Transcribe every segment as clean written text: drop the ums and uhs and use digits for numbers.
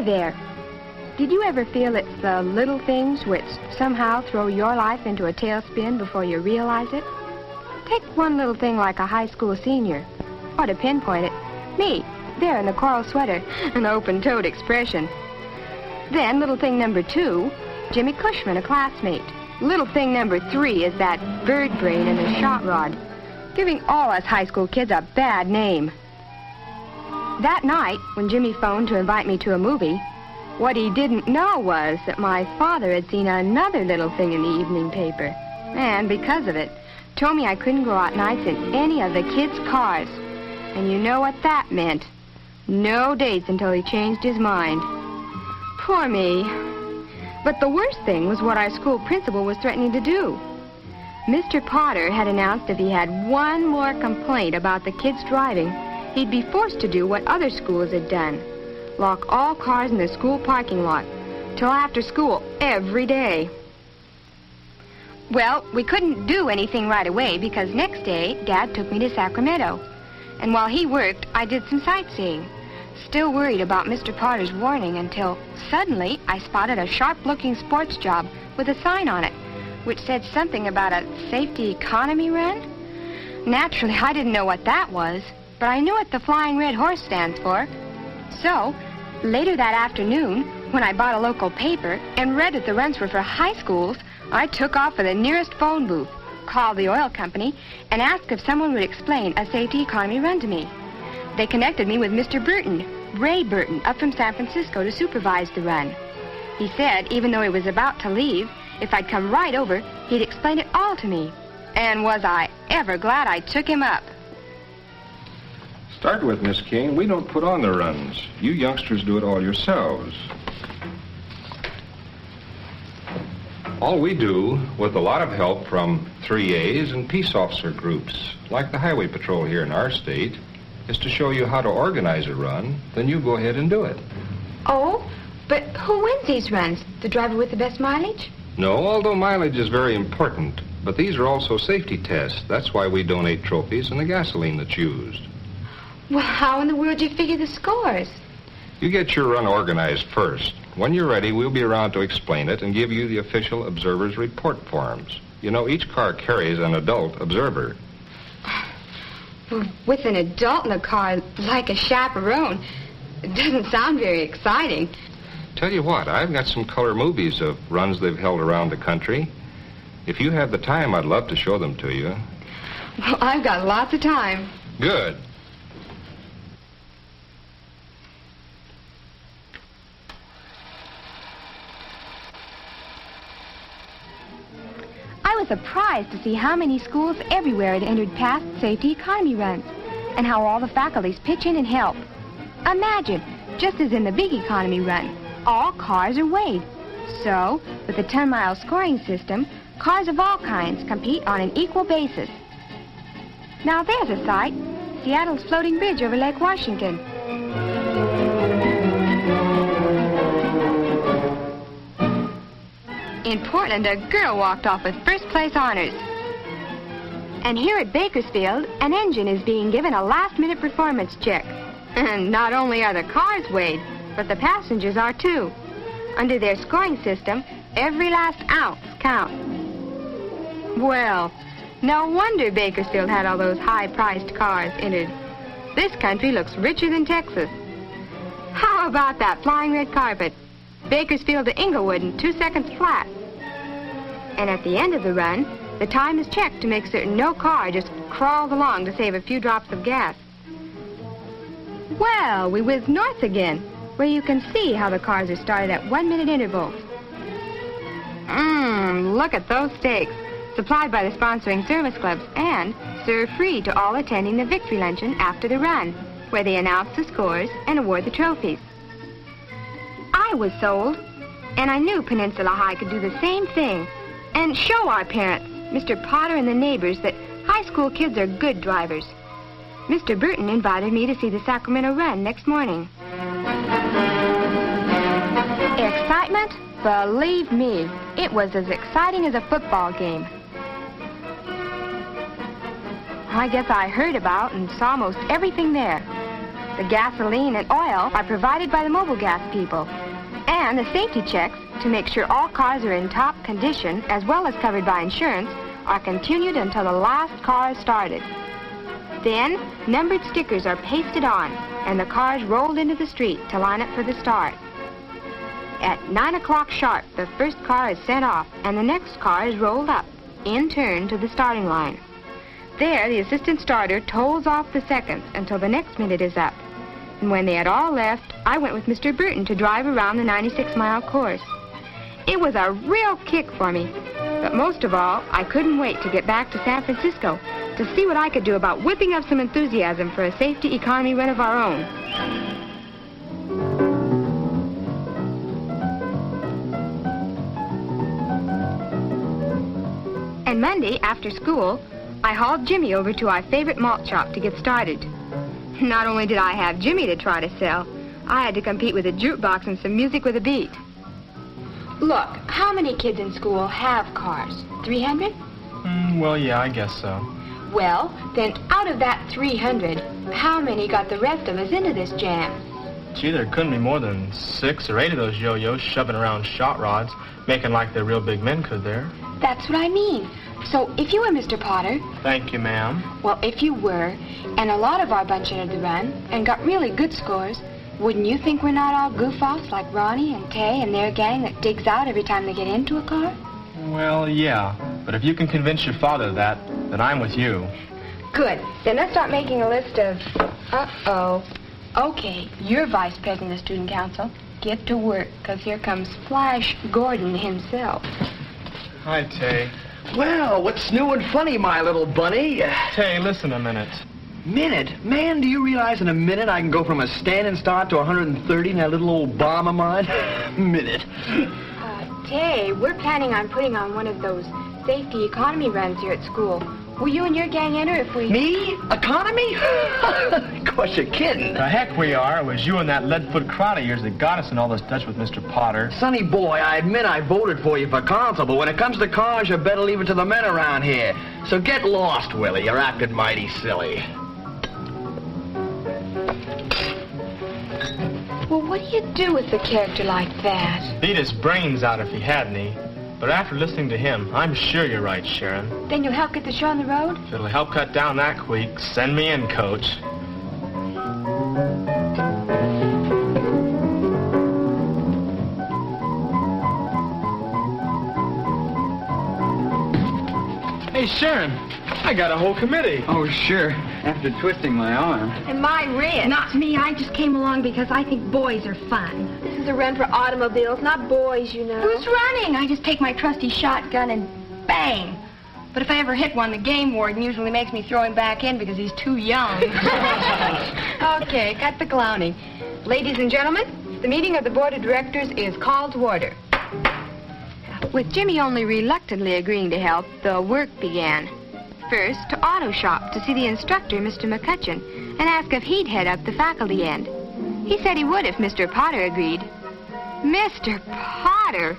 there. Did you ever feel it's the little things which somehow throw your life into a tailspin before you realize it? Take one little thing like a high school senior. Or to pinpoint it, me, there in the coral sweater, an open-toed expression. Then little thing number 2, Jimmy Cushman, a classmate. Little thing number 3 is that bird brain and the shot rod, giving all us high school kids a bad name. That night, when Jimmy phoned to invite me to a movie, what he didn't know was that my father had seen another little thing in the evening paper. And because of it, told me I couldn't go out nights in any of the kids' cars. And you know what that meant. No dates until he changed his mind. Poor me. But the worst thing was what our school principal was threatening to do. Mr. Potter had announced if he had one more complaint about the kids driving, he'd be forced to do what other schools had done. Lock all cars in the school parking lot till after school every day. Well, we couldn't do anything right away because next day, Dad took me to Sacramento. And while he worked, I did some sightseeing. Still worried about Mr. Potter's warning until suddenly I spotted a sharp-looking sports job with a sign on it, which said something about a safety economy run. Naturally, I didn't know what that was, but I knew what the Flying Red Horse stands for. So, later that afternoon, when I bought a local paper and read that the runs were for high schools, I took off for the nearest phone booth, called the oil company, and asked if someone would explain a safety economy run to me. They connected me with Mr. Burton, Ray Burton, up from San Francisco to supervise the run. He said, even though he was about to leave, if I'd come right over, he'd explain it all to me. And was I ever glad I took him up. Start with, Miss King. We don't put on the runs. You youngsters do it all yourselves. All we do, with a lot of help from 3As and peace officer groups, like the Highway Patrol here in our state, is to show you how to organize a run, then you go ahead and do it. Oh, but who wins these runs? The driver with the best mileage? No, although mileage is very important, but these are also safety tests. That's why we donate trophies and the gasoline that's used. Well, how in the world do you figure the scores? You get your run organized first. When you're ready, we'll be around to explain it and give you the official observer's report forms. You know, each car carries an adult observer. With an adult in the car, like a chaperone, it doesn't sound very exciting. Tell you what, I've got some color movies of runs they've held around the country. If you have the time, I'd love to show them to you. Well, I've got lots of time. Good. I was surprised to see how many schools everywhere had entered past safety economy runs, and how all the faculties pitch in and help. Imagine, just as in the big economy run, all cars are weighed. So, with the 10-mile scoring system, cars of all kinds compete on an equal basis. Now there's a sight, Seattle's floating bridge over Lake Washington. In Portland, a girl walked off with first-place honors. And here at Bakersfield, an engine is being given a last-minute performance check. And not only are the cars weighed, but the passengers are too. Under their scoring system, every last ounce counts. Well, no wonder Bakersfield had all those high-priced cars entered. This country looks richer than Texas. How about that flying red carpet? Bakersfield to Inglewood in 2 seconds flat. And at the end of the run, the time is checked to make certain no car just crawls along to save a few drops of gas. Well, we whiz north again, where you can see how the cars are started at 1-minute intervals. Look at those steaks, supplied by the sponsoring service clubs and served free to all attending the victory luncheon after the run, where they announce the scores and award the trophies. I was sold, and I knew Peninsula High could do the same thing and show our parents, Mr. Potter and the neighbors, that high school kids are good drivers. Mr. Burton invited me to see the Sacramento run next morning. Excitement? Believe me, it was as exciting as a football game. I guess I heard about and saw most everything there. The gasoline and oil are provided by the mobile gas people. And the safety checks to make sure all cars are in top condition, as well as covered by insurance, are continued until the last car is started. Then, numbered stickers are pasted on, and the cars rolled into the street to line up for the start. At 9 o'clock sharp, the first car is sent off, and the next car is rolled up, in turn, to the starting line. There, the assistant starter tolls off the seconds until the next minute is up. And when they had all left, I went with Mr. Burton to drive around the 96-mile course. It was a real kick for me. But most of all, I couldn't wait to get back to San Francisco to see what I could do about whipping up some enthusiasm for a safety economy run of our own. And Monday, after school, I hauled Jimmy over to our favorite malt shop to get started. Not only did I have Jimmy to try to sell, I had to compete with a jukebox and some music with a beat. Look, how many kids in school have cars? 300? Well, yeah, I guess so. Well, then out of that 300, how many got the rest of us into this jam? Gee, there couldn't be more than 6 or 8 of those yo-yos shoving around shot rods, making like they're real big men could there. That's what I mean. So if you were Mr. Potter... Thank you, ma'am. Well, if you were, and a lot of our bunch entered the run and got really good scores, wouldn't you think we're not all goof-offs like Ronnie and Tay and their gang that digs out every time they get into a car? Well, yeah. But if you can convince your father of that, then I'm with you. Good. Then let's start making a list of... Uh-oh. Okay, you're vice president of student council. Get to work, because here comes Flash Gordon himself. Hi, Tay. Well, what's new and funny, my little bunny? Tay, listen a minute. Minute? Man, do you realize in a minute I can go from a standing start to 130 in that little old bomb of mine? Minute. Tay, we're planning on putting on one of those safety economy runs here at school. Will you and your gang enter if we... Me? Economy? Of course you're kidding. The heck we are. It was you and that lead-foot crowd of yours that got us in all this Dutch with Mr. Potter. Sonny boy, I admit I voted for you for council, but when it comes to cars, you better leave it to the men around here. So get lost, Willie. You're acting mighty silly. Well, what do you do with a character like that? Beat his brains out if he had any. But after listening to him, I'm sure you're right, Sharon. Then you'll help get the show on the road? If it'll help cut down that squeak, send me in, Coach. Hey, Sharon, I got a whole committee. Oh, sure. After twisting my arm. And my wrist. Not me. I just came along because I think boys are fun. This is a run for automobiles, not boys, you know. Who's running? I just take my trusty shotgun and bang. But if I ever hit one, the game warden usually makes me throw him back in because he's too young. Okay, cut the clowning. Ladies and gentlemen, the meeting of the board of directors is called to order. With Jimmy only reluctantly agreeing to help, the work began. First, to auto shop to see the instructor, Mr. McCutcheon, and ask if he'd head up the faculty end. He said he would if Mr. Potter agreed. Mr. Potter?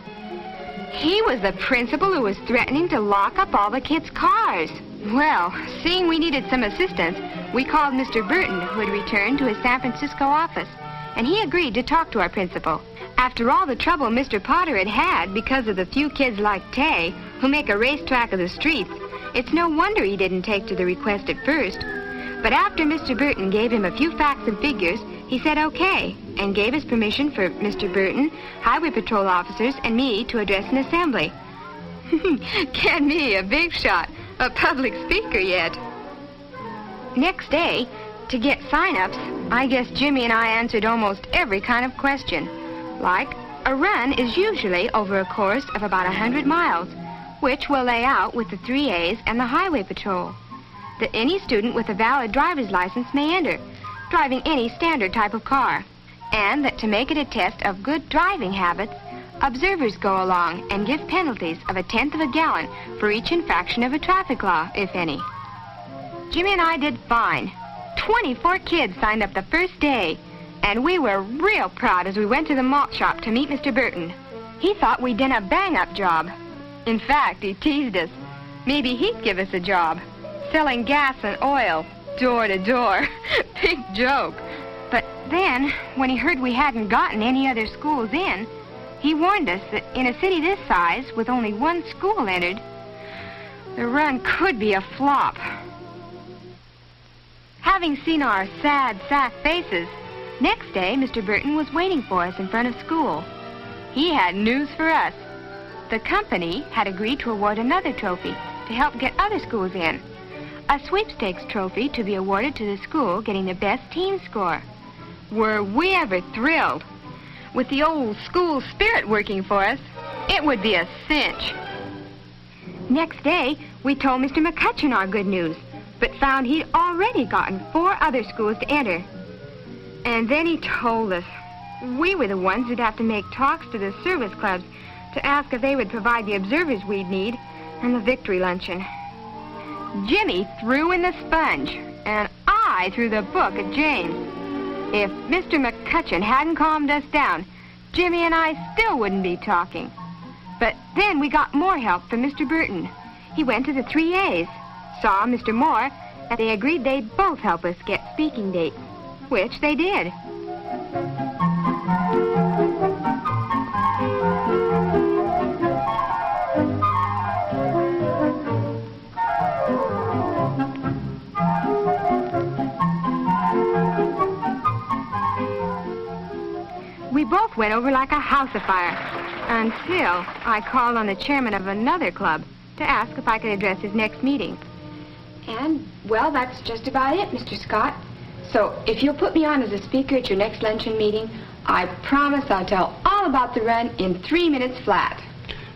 He was the principal who was threatening to lock up all the kids' cars. Well, seeing we needed some assistance, we called Mr. Burton, who had returned to his San Francisco office, and he agreed to talk to our principal. After all the trouble Mr. Potter had had because of the few kids like Tay, who make a racetrack of the streets, it's no wonder he didn't take to the request at first. But after Mr. Burton gave him a few facts and figures, he said okay, and gave us permission for Mr. Burton, highway patrol officers, and me to address an assembly. Get me, a big shot, a public speaker yet. Next day, to get sign-ups, I guess Jimmy and I answered almost every kind of question. Like, a run is usually over a course of about 100 miles, which we'll lay out with the 3As and the highway patrol. That any student with a valid driver's license may enter, driving any standard type of car. And that to make it a test of good driving habits, observers go along and give penalties of 1/10 of a gallon for each infraction of a traffic law, if any. Jimmy and I did fine. 24 kids signed up the first day, and we were real proud as we went to the malt shop to meet Mr. Burton. He thought we'd done a bang-up job. In fact, he teased us. Maybe he'd give us a job. Selling gas and oil, door to door. Big joke. But then, when he heard we hadn't gotten any other schools in, he warned us that in a city this size, with only one school entered, the run could be a flop. Having seen our sad sack faces, next day Mr. Burton was waiting for us in front of school. He had news for us. The company had agreed to award another trophy to help get other schools in. A sweepstakes trophy to be awarded to the school getting the best team score. Were we ever thrilled? With the old school spirit working for us, it would be a cinch. Next day, we told Mr. McCutcheon our good news, but found he'd already gotten 4 other schools to enter. And then he told us we were the ones who'd have to make talks to the service clubs to ask if they would provide the observers we'd need and the victory luncheon. Jimmy threw in the sponge, and I threw the book at James. If Mr. McCutcheon hadn't calmed us down, Jimmy and I still wouldn't be talking. But then we got more help from Mr. Burton. He went to the 3As, saw Mr. Moore, and they agreed they'd both help us get speaking dates, which they did. We both went over like a house afire, until I called on the chairman of another club to ask if I could address his next meeting. And, well, that's just about it, Mr. Scott. So, if you'll put me on as a speaker at your next luncheon meeting, I promise I'll tell all about the run in 3 minutes flat.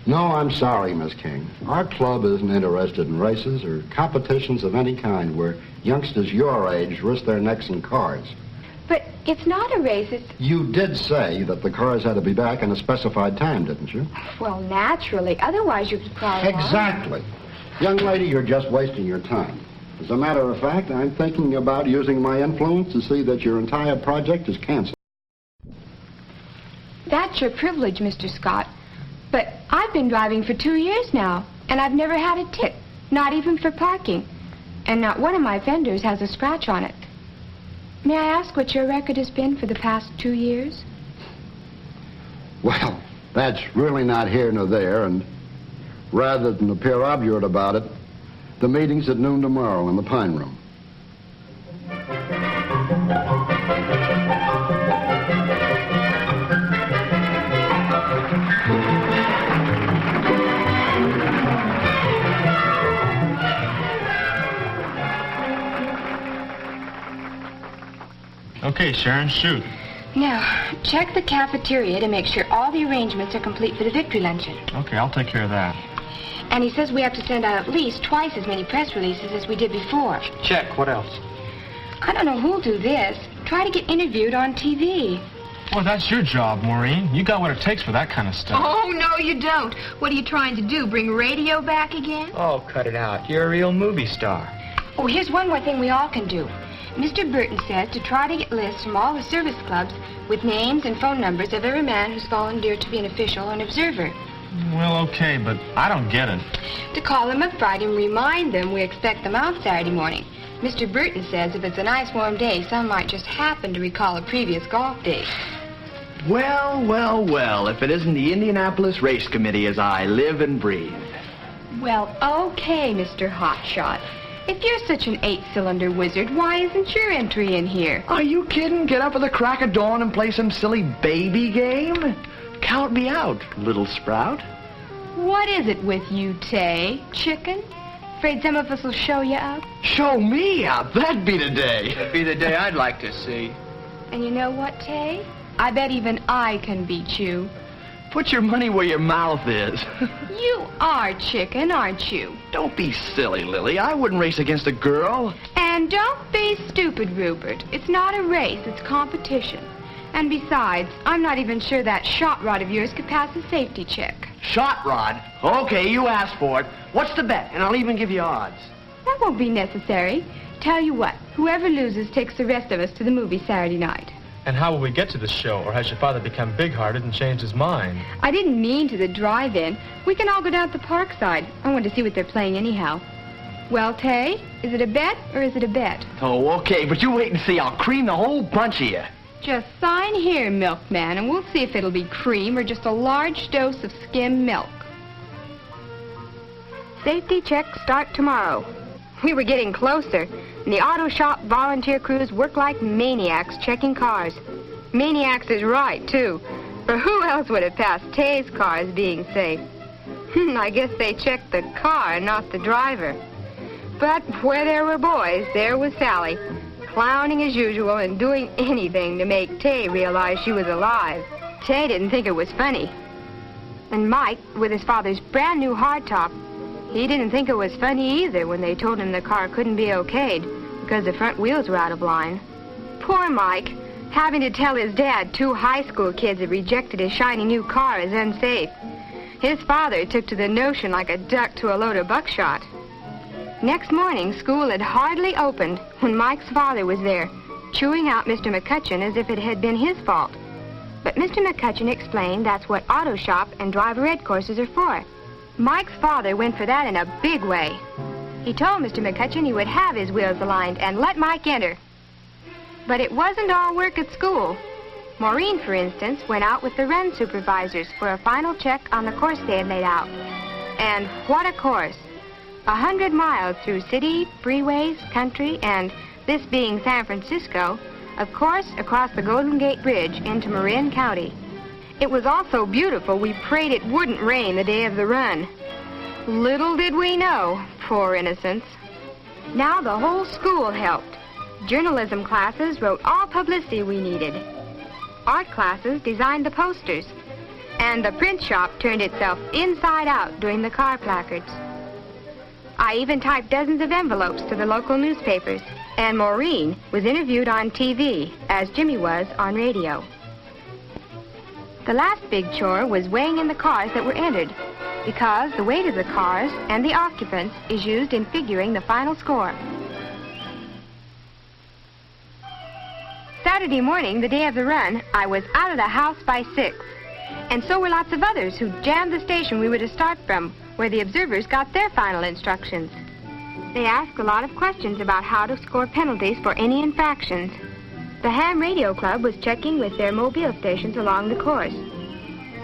No, I'm sorry, Miss King. Our club isn't interested in races or competitions of any kind where youngsters your age risk their necks in cars. But it's not a race, it's... You did say that the cars had to be back in a specified time, didn't you? Well, naturally. Otherwise, you could crawl along. Exactly. Young lady, you're just wasting your time. As a matter of fact, I'm thinking about using my influence to see that your entire project is canceled. That's your privilege, Mr. Scott. But I've been driving for 2 years now, and I've never had a ticket, not even for parking. And not one of my fenders has a scratch on it. May I ask what your record has been for the past 2 years? Well, that's really not here nor there, and rather than appear obdurate about it, the meeting's at noon tomorrow in the Pine Room. Okay, Sharon, shoot. Now, check the cafeteria to make sure all the arrangements are complete for the victory luncheon. Okay, I'll take care of that. And he says we have to send out at least twice as many press releases as we did before. Check. What else? I don't know who'll do this. Try to get interviewed on TV. Boy, that's your job, Maureen. You got what it takes for that kind of stuff. Oh, no, you don't. What are you trying to do, bring radio back again? Oh, cut it out. You're a real movie star. Oh, here's one more thing we all can do. Mr. Burton says to try to get lists from all the service clubs with names and phone numbers of every man who's volunteered to be an official and observer. Well, okay, but I don't get it. To call them up Friday and remind them we expect them out Saturday morning. Mr. Burton says if it's a nice warm day, some might just happen to recall a previous golf day. Well, well, well, if it isn't the Indianapolis Race Committee as I live and breathe. Well, okay, Mr. Hotshot. If you're such an 8-cylinder wizard, why isn't your entry in here? Are you kidding? Get up at the crack of dawn and play some silly baby game? Count me out, little sprout. What is it with you, Tay? Chicken? Afraid some of us will show you up? Show me up? That'd be the day. That'd be the day I'd like to see. And you know what, Tay? I bet even I can beat you. Put your money where your mouth is. You are chicken, aren't you? Don't be silly, Lily. I wouldn't race against a girl. And don't be stupid, Rupert. It's not a race, it's competition. And besides, I'm not even sure that shot rod of yours could pass a safety check. Shot rod? Okay, you asked for it. What's the bet? And I'll even give you odds. That won't be necessary. Tell you what, whoever loses takes the rest of us to the movie Saturday night. And how will we get to the show, or has your father become big-hearted and changed his mind? I didn't mean to the drive-in. We can all go down to the park side. I want to see what they're playing anyhow. Well, Tay, is it a bet or is it a bet? Oh, okay, but you wait and see. I'll cream the whole bunch of you. Just sign here, milkman, and we'll see if it'll be cream or just a large dose of skim milk. Safety checks start tomorrow. We were getting closer, and the auto shop volunteer crews work like maniacs checking cars. Maniacs is right, too, for who else would have passed Tay's car as being safe? I guess they checked the car, not the driver. But where there were boys, there was Sally, clowning as usual and doing anything to make Tay realize she was alive. Tay didn't think it was funny. And Mike, with his father's brand new hardtop, he didn't think it was funny either when they told him the car couldn't be okayed because the front wheels were out of line. Poor Mike, having to tell his dad 2 high school kids had rejected his shiny new car as unsafe. His father took to the notion like a duck to a load of buckshot. Next morning, school had hardly opened when Mike's father was there, chewing out Mr. McCutcheon as if it had been his fault. But Mr. McCutcheon explained that's what auto shop and driver ed courses are for. Mike's father went for that in a big way. He told Mr. McCutcheon he would have his wheels aligned and let Mike enter. But it wasn't all work at school. Maureen, for instance, went out with the run supervisors for a final check on the course they had laid out. And what a course! 100 miles through city, freeways, country, and, this being San Francisco, of course, across the Golden Gate Bridge into Marin County. It was all so beautiful we prayed it wouldn't rain the day of the run. Little did we know, poor innocents. Now the whole school helped. Journalism classes wrote all publicity we needed. Art classes designed the posters. And the print shop turned itself inside out doing the car placards. I even typed dozens of envelopes to the local newspapers. And Maureen was interviewed on TV, as Jimmy was on radio. The last big chore was weighing in the cars that were entered, because the weight of the cars and the occupants is used in figuring the final score. Saturday morning, the day of the run, I was out of the house by 6. And so were lots of others who jammed the station we were to start from, where the observers got their final instructions. They asked a lot of questions about how to score penalties for any infractions. The Ham Radio Club was checking with their mobile stations along the course.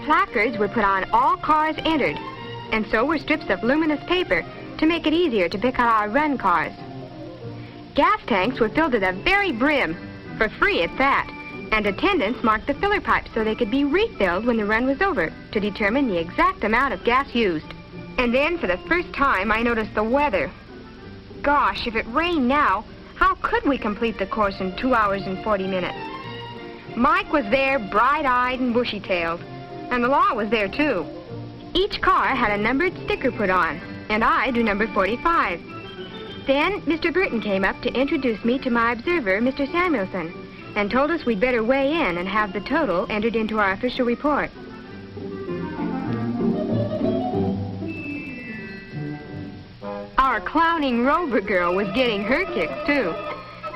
Placards were put on all cars entered, and so were strips of luminous paper to make it easier to pick out our run cars. Gas tanks were filled to the very brim, for free at that, and attendants marked the filler pipes so they could be refilled when the run was over to determine the exact amount of gas used. And then, for the first time, I noticed the weather. Gosh, if it rained now, how could we complete the course in 2 hours and 40 minutes? Mike was there, bright-eyed and bushy-tailed, and the law was there, too. Each car had a numbered sticker put on, and I drew number 45. Then Mr. Burton came up to introduce me to my observer, Mr. Samuelson, and told us we'd better weigh in and have the total entered into our official report. Our clowning Rover girl was getting her kicks, too.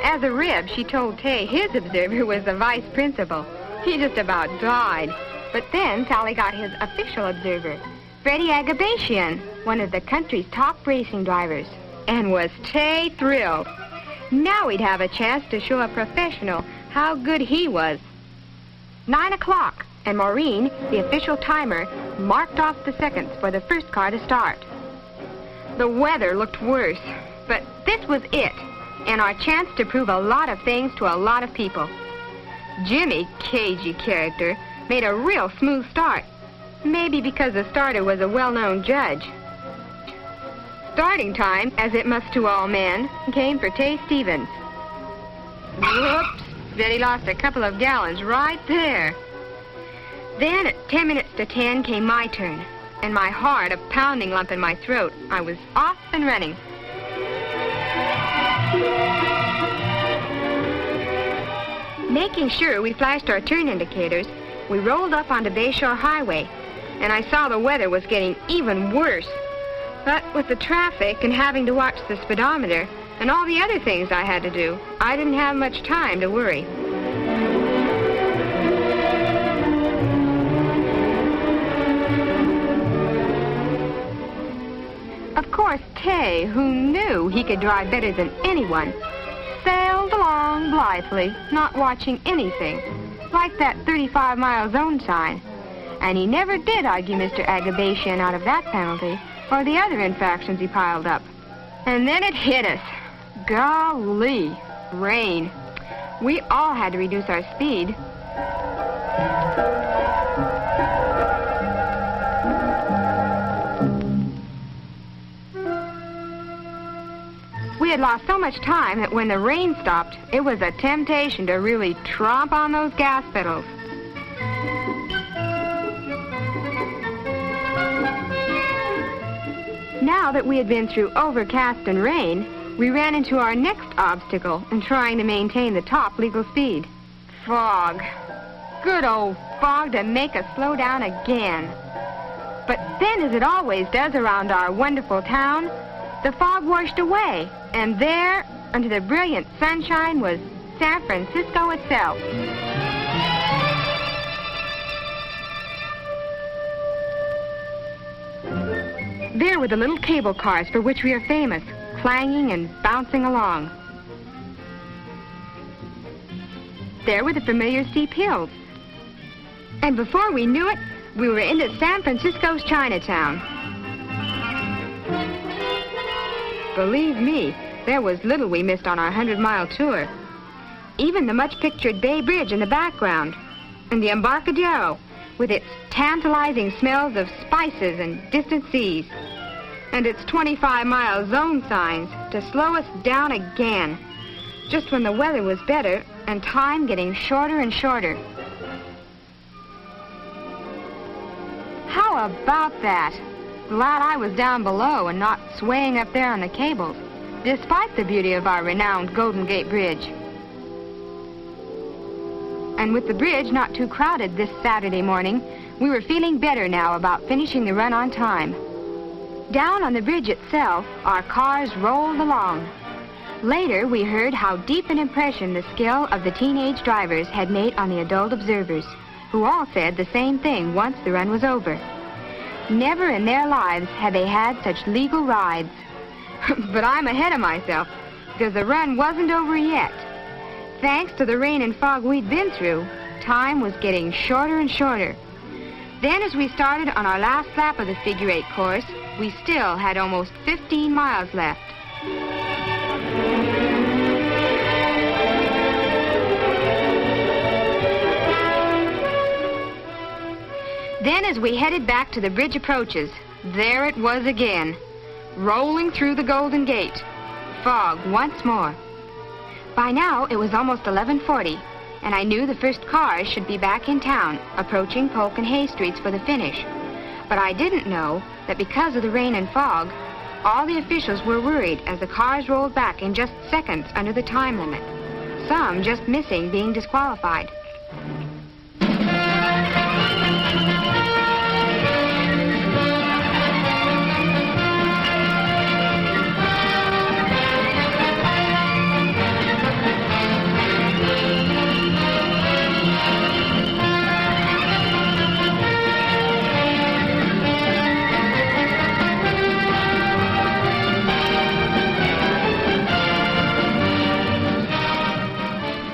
As a rib, she told Tay his observer was the vice principal. He just about died. But then Sally got his official observer, Freddie Agabashian, one of the country's top racing drivers. And was Tay thrilled. Now we'd have a chance to show a professional how good he was. 9 o'clock, and Maureen, the official timer, marked off the seconds for the first car to start. The weather looked worse, but this was it, and our chance to prove a lot of things to a lot of people. Jimmy, cagey character, made a real smooth start, maybe because the starter was a well-known judge. Starting time, as it must to all men, came for Tay Stevens. Whoops! Bet he lost a couple of gallons right there. Then at 10 minutes to 10 came my turn, and my heart a pounding lump in my throat. I was off and running. Making sure we flashed our turn indicators, we rolled up onto Bayshore Highway, and I saw the weather was getting even worse. But with the traffic and having to watch the speedometer and all the other things I had to do, I didn't have much time to worry. Of course, Tay, who knew he could drive better than anyone, sailed along blithely, not watching anything, like that 35-mile zone sign. And he never did argue Mr. Agabatian out of that penalty or the other infractions he piled up. And then it hit us. Golly, rain. We all had to reduce our speed. We had lost so much time that when the rain stopped, it was a temptation to really tromp on those gas pedals. Now that we had been through overcast and rain, we ran into our next obstacle in trying to maintain the top legal speed. Fog. Good old fog to make us slow down again. But then, as it always does around our wonderful town, the fog washed away, and there, under the brilliant sunshine, was San Francisco itself. There were the little cable cars for which we are famous, clanging and bouncing along. There were the familiar steep hills. And before we knew it, we were into San Francisco's Chinatown. Believe me, there was little we missed on our 100-mile tour. Even the much-pictured Bay Bridge in the background, and the Embarcadero, with its tantalizing smells of spices and distant seas, and its 25-mile zone signs to slow us down again, just when the weather was better and time getting shorter and shorter. How about that? Glad I was down below and not swaying up there on the cables, despite the beauty of our renowned Golden Gate Bridge. And with the bridge not too crowded this Saturday morning, we were feeling better now about finishing the run on time. Down on the bridge itself, our cars rolled along. Later, we heard how deep an impression the skill of the teenage drivers had made on the adult observers, who all said the same thing once the run was over. Never in their lives had they had such legal rides. But I'm ahead of myself, because the run wasn't over yet. Thanks to the rain and fog we'd been through, time was getting shorter and shorter. Then as we started on our last lap of the figure-8 course, we still had almost 15 miles left. Then as we headed back to the bridge approaches, there it was again, rolling through the Golden Gate. Fog once more. By now, it was almost 11:40, and I knew the first cars should be back in town, approaching Polk and Hay Streets for the finish. But I didn't know that because of the rain and fog, all the officials were worried as the cars rolled back in just seconds under the time limit, some just missing being disqualified.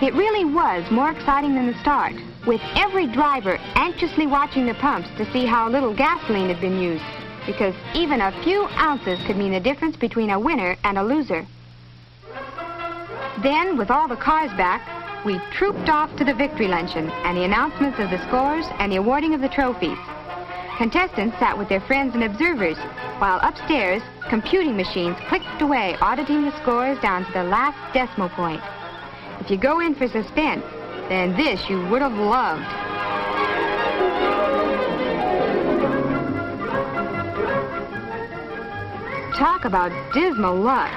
It really was more exciting than the start, with every driver anxiously watching the pumps to see how little gasoline had been used, because even a few ounces could mean the difference between a winner and a loser. Then, with all the cars back, we trooped off to the victory luncheon and the announcements of the scores and the awarding of the trophies. Contestants sat with their friends and observers, while upstairs, computing machines clicked away, auditing the scores down to the last decimal point. If you go in for suspense, then this you would have loved. Talk about dismal luck.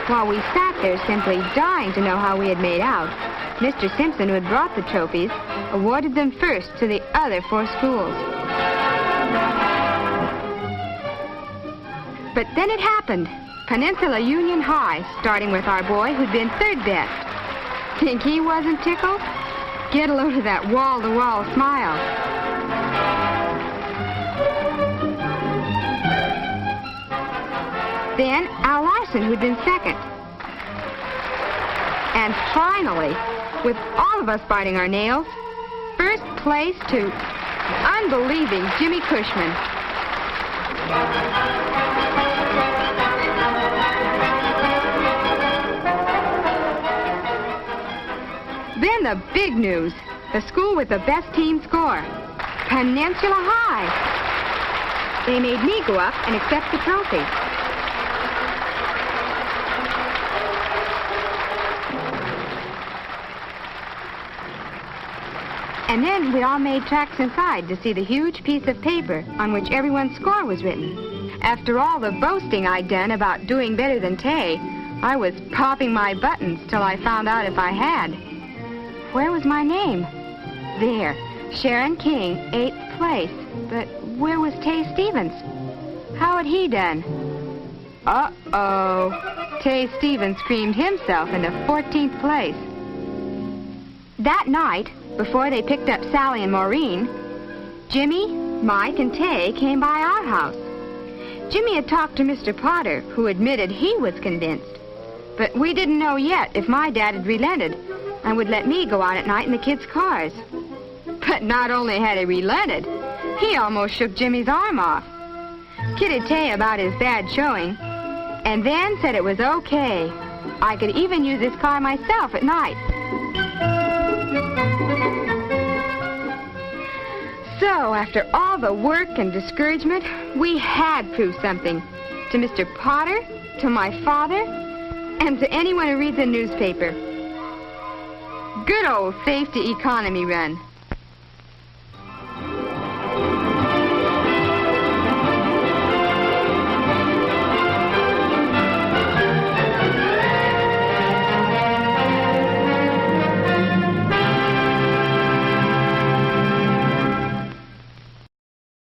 While we sat there simply dying to know how we had made out, Mr. Simpson, who had brought the trophies, awarded them first to the other 4 schools. But then it happened. Peninsula Union High, starting with our boy who'd been 3rd best. Think he wasn't tickled? Get a load of that wall-to-wall smile. Then Al Larson, who'd been second. And finally, with all of us biting our nails, first place to unbelieving Jimmy Cushman. Then the big news, the school with the best team score, Peninsula High. They made me go up and accept the trophy. And then we all made tracks inside to see the huge piece of paper on which everyone's score was written. After all the boasting I'd done about doing better than Tay, I was popping my buttons till I found out if I had. Where was my name? There, Sharon King, 8th place. But where was Tay Stevens? How had he done? Uh-oh. Tay Stevens screamed himself into 14th place. That night, before they picked up Sally and Maureen, Jimmy, Mike, and Tay came by our house. Jimmy had talked to Mr. Potter, who admitted he was convinced. But we didn't know yet if my dad had relented and would let me go out at night in the kids' cars. But not only had he relented, he almost shook Jimmy's arm off, kidded Tay about his bad showing, and then said it was okay. I could even use his car myself at night. So, after all the work and discouragement, we had proved something to Mr. Potter, to my father, and to anyone who reads a newspaper. Good old safety economy run.